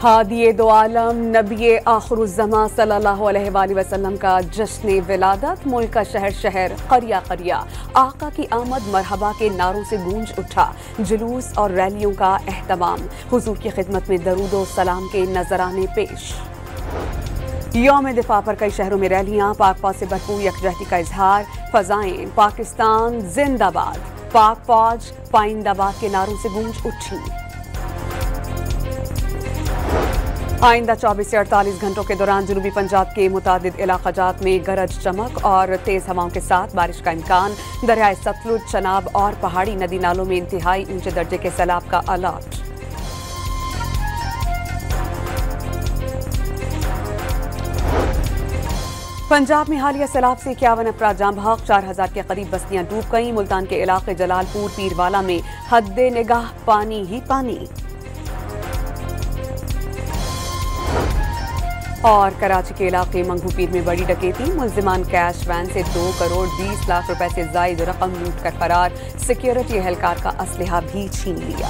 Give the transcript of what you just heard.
हादिये दो आलम नबी आखिरुज़्ज़मा सल्लल्लाहु अलैहि वसल्लम का जश्न विलादत मुल्क का शहर शहर करिया करिया आका की आमद मरहबा के नारों से गूंज उठा। जुलूस और रैलियों का एहतमाम, हुजूर की खिदमत में दरूद और सलाम के नजराने पेश। यौम दिफा पर कई शहरों में रैलियां, पाक फौज से भरपूर यकजहती का इजहार। फजाएं पाकिस्तान जिंदाबाद, पाक फौज पाइंदाबाद के नारों से गूंज उठी। आइंदा 24 से 48 घंटों के दौरान जनूबी पंजाब के मुतादिद इलाकाजात में गरज चमक और तेज हवाओं के साथ बारिश का इम्कान। दरियाए सतलुज, चनाब और पहाड़ी नदी नालों में इंतहाई ऊंचे दर्जे के सैलाब का अलर्ट। पंजाब में हालिया सैलाब से 51 अफराद जाँ बहक, 4000 के करीब बस्तियां डूब गईं। मुल्तान के इलाके जलालपुर पीरवाला में हद्दे निगाह पानी ही पानी। और कराची के इलाके मंगूपीर में बड़ी डकैती, मुल्जिमान कैश वैन से 2 करोड़ 20 लाख रुपए से जायद रकम लूट कर फरार। सिक्योरिटी एहलकार का असलहा भी छीन लिया।